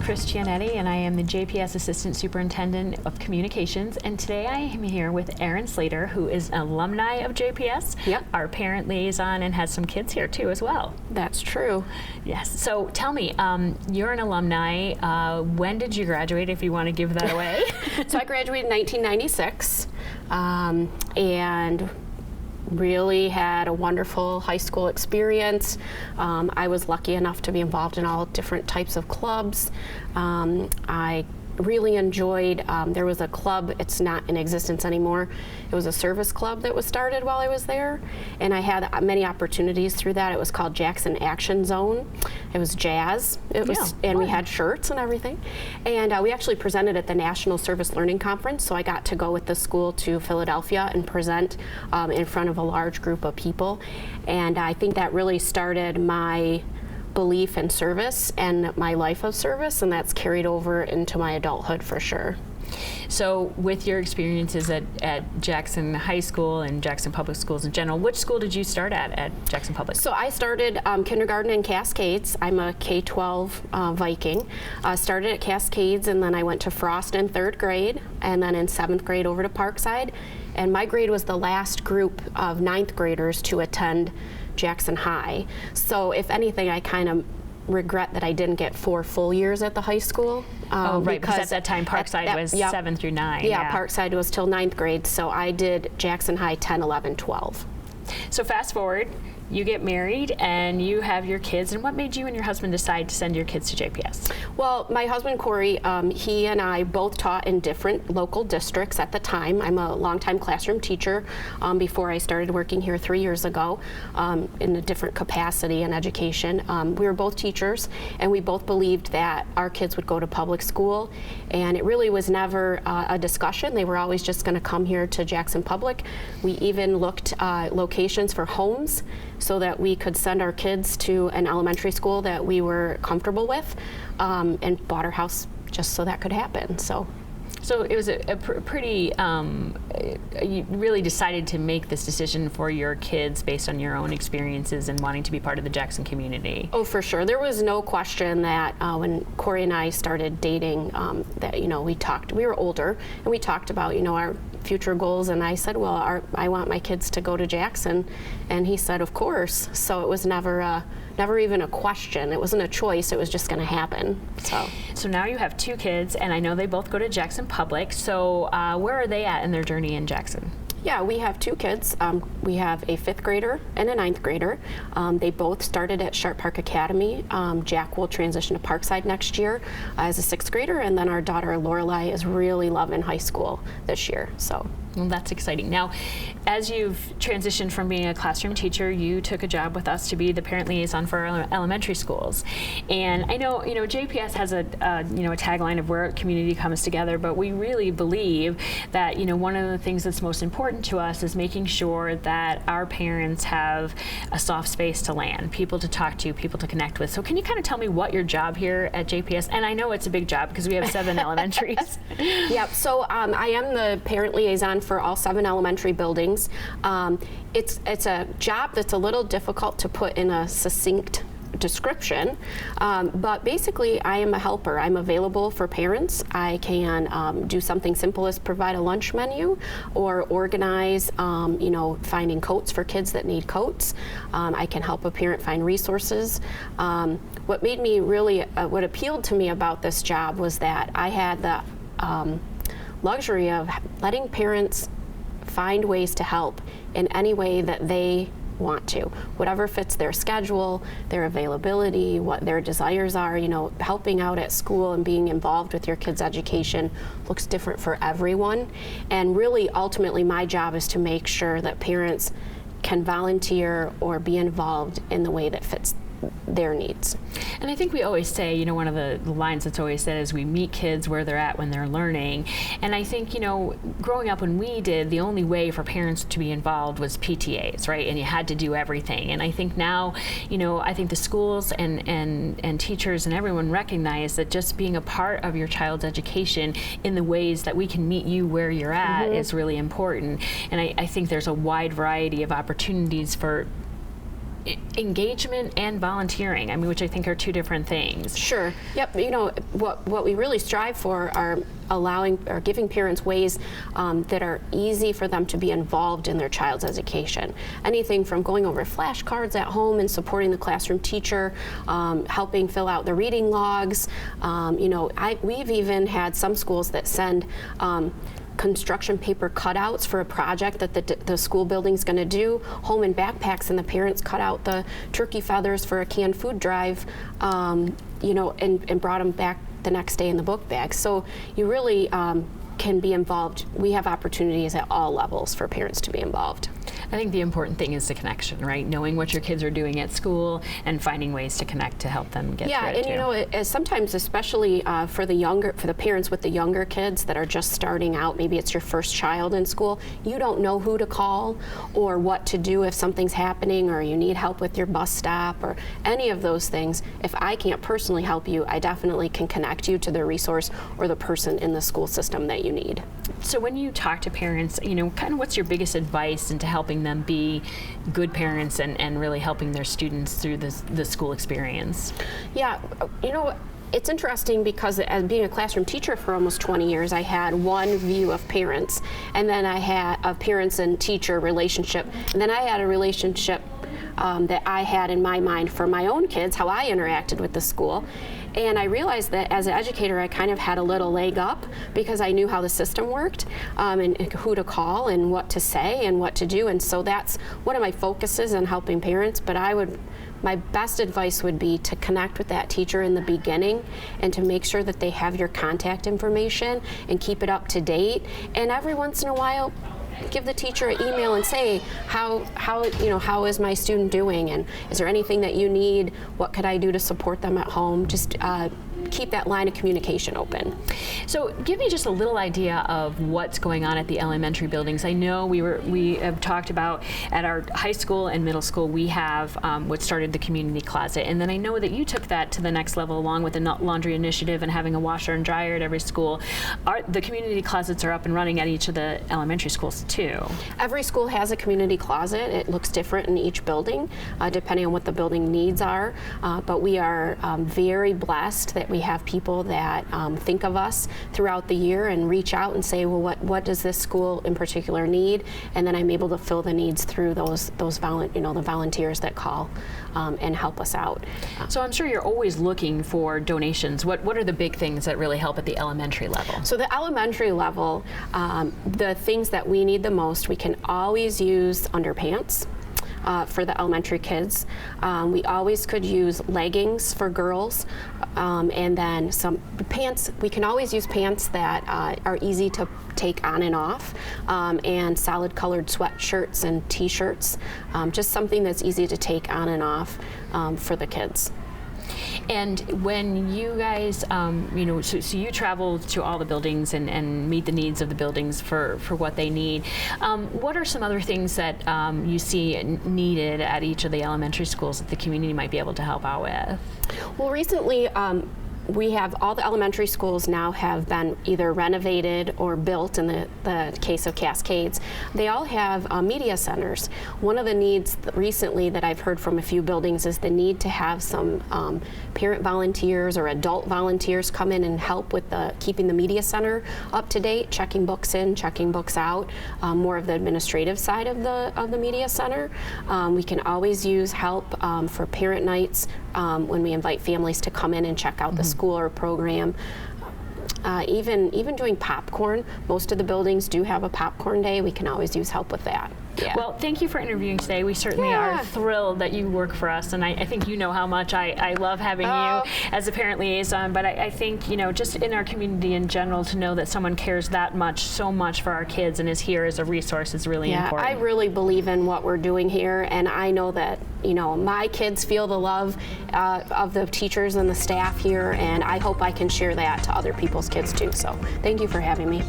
Christianetti, and I am the JPS Assistant Superintendent of Communications. And today I am here with Erin Slater, who is an alumni of JPS, Yep. our parent liaison, and has some kids here too as well. That's true. Yes. So tell me, you're an alumni. When did you graduate, if you want to give that away? So I graduated in 1996 and really had a wonderful high school experience. I was lucky enough to be involved in all different types of clubs. I really enjoyed, there was a club, it's not in existence anymore. It was a service club that was started while I was there, and I had many opportunities through that. It was called Jackson Action Zone. It was jazz. It was, and we had shirts and everything. And we actually presented at the National Service Learning Conference, so I got to go with the school to Philadelphia and present in front of a large group of people. And I think that really started my belief in service and my life of service, and that's carried over into my adulthood for sure. So with your experiences at Jackson High School and Jackson Public Schools in general, which school did you start at Jackson Public? So I started kindergarten in Cascades. I'm a K-12 Viking. Started at Cascades, and then I went to Frost in 3rd grade, and then in 7th grade over to Parkside. And my grade was the last group of 9th graders to attend Jackson High. So if anything, I kind of regret that I didn't get 4 full years at the high school. Oh, right, because at that time Parkside was 7 through 9. Yeah, Parkside was till 9th grade, so I did Jackson High 10, 11, 12. So fast forward, you get married and you have your kids, and what made you and your husband decide to send your kids to JPS? Well, my husband Corey, he and I both taught in different local districts at the time. I'm a longtime classroom teacher before I started working here 3 years ago in a different capacity in education. We were both teachers, and we both believed that our kids would go to public school, and it really was never a discussion. They were always just going to come here to Jackson Public. We even looked locations for homes so that we could send our kids to an elementary school that we were comfortable with, and bought our house just so that could happen. So it was a pretty, you really decided to make this decision for your kids based on your own experiences and wanting to be part of the Jackson community. Oh, for sure. There was no question that when Corey and I started dating, that, we were older, and we talked about, our future goals, and I said, well, I want my kids to go to Jackson, and he said, of course. So it was never even a question. It wasn't a choice. It was just going to happen. So now you have 2 kids, and I know they both go to Jackson Public. So where are they at in their journey in Jackson? Yeah, we have 2 kids. We have a 5th grader and a 9th grader. They both started at Sharp Park Academy. Jack will transition to Parkside next year as a 6th grader, and then our daughter Lorelai is really loving high school this year. So. Well, that's exciting. Now, as you've transitioned from being a classroom teacher, you took a job with us to be the parent liaison for our elementary schools. And I know, JPS has a tagline of where community comes together, but we really believe that, one of the things that's most important to us is making sure that our parents have a soft space to land, people to talk to, people to connect with. So can you kind of tell me what your job here at JPS, and I know it's a big job because we have 7 elementaries. Yep, so I am the parent liaison for all 7 elementary buildings. It's a job that's a little difficult to put in a succinct description, but basically I am a helper. I'm available for parents. I can do something simple as provide a lunch menu or organize finding coats for kids that need coats. I can help a parent find resources. What made me really, what appealed to me about this job was that I had the luxury of letting parents find ways to help in any way that they want to, whatever fits their schedule, their availability, what their desires are. Helping out at school and being involved with your kids' education looks different for everyone. And really, ultimately, my job is to make sure that parents can volunteer or be involved in the way that fits their needs. And I think we always say, one of the lines that's always said is we meet kids where they're at when they're learning. And I think, growing up when we did, the only way for parents to be involved was PTAs, right? And you had to do everything. And I think now, I think the schools and teachers and everyone recognize that just being a part of your child's education in the ways that we can meet you where you're at is really important. And I think there's a wide variety of opportunities for engagement and volunteering, I mean, which I think are two different things. Sure. Yep. You know, what we really strive for are allowing or giving parents ways that are easy for them to be involved in their child's education. Anything from going over flashcards at home and supporting the classroom teacher, helping fill out the reading logs. You know, we've even had some schools that send construction paper cutouts for a project that the school building's going to do, home in backpacks, and the parents cut out the turkey feathers for a canned food drive, you know, and brought them back the next day in the book bag. So you really can be involved. We have opportunities at all levels for parents to be involved. I think the important thing is the connection, right? Knowing what your kids are doing at school and finding ways to connect to help them get through it. Yeah, and you know, sometimes, especially for the parents with the younger kids that are just starting out, maybe it's your first child in school, you don't know who to call or what to do if something's happening or you need help with your bus stop or any of those things. If I can't personally help you, I definitely can connect you to the resource or the person in the school system that you need. So when you talk to parents, you know, kind of what's your biggest advice into helping them be good parents and really helping their students through the school experience? Yeah, you know, it's interesting because as being a classroom teacher for almost 20 years, I had one view of parents, and then I had a parents and teacher relationship, and then I had a relationship that I had in my mind for my own kids, how I interacted with the school. And I realized that as an educator, I kind of had a little leg up because I knew how the system worked and who to call and what to say and what to do. And so that's one of my focuses in helping parents. But my best advice would be to connect with that teacher in the beginning and to make sure that they have your contact information and keep it up to date. And every once in a while, give the teacher an email and say, how is my student doing, and is there anything that you need? What could I do to support them at home? Just keep that line of communication open. So give me just a little idea of what's going on at the elementary buildings. I know we have talked about at our high school and middle school we have what started the community closet, and then I know that you took that to the next level along with the laundry initiative and having a washer and dryer at every school. The community closets are up and running at each of the elementary schools too. Every school has a community closet. It looks different in each building depending on what the building needs are, but we are very blessed that we have people that think of us throughout the year and reach out and say, well, what does this school in particular need? And then I'm able to fill the needs through the volunteers that call and help us out. So I'm sure you're always looking for donations. What are the big things that really help at the elementary level? So the elementary level, the things that we need the most, we can always use underpants. For the elementary kids. We always could use leggings for girls, and then some pants. We can always use pants that are easy to take on and off, and solid colored sweatshirts and t-shirts, just something that's easy to take on and off for the kids. And when you guys, so you travel to all the buildings and meet the needs of the buildings for what they need. What are some other things that you see needed at each of the elementary schools that the community might be able to help out with? Well, recently, we have all the elementary schools now have been either renovated or built. In the case of Cascades, they all have media centers. One of the needs recently that I've heard from a few buildings is the need to have some parent volunteers or adult volunteers come in and help with keeping the media center up to date, checking books in, checking books out, more of the administrative side of the media center. We can always use help for parent nights when we invite families to come in and check out the school or program. Even doing popcorn. Most of the buildings do have a popcorn day. We can always use help with that. Yeah. Well, thank you for interviewing today. We certainly are thrilled that you work for us, and I think you know how much I love having you as a parent liaison, but I think, just in our community in general, to know that someone cares that much, so much for our kids and is here as a resource is really important. I really believe in what we're doing here, and I know that, my kids feel the love of the teachers and the staff here, and I hope I can share that to other people's kids too. So thank you for having me.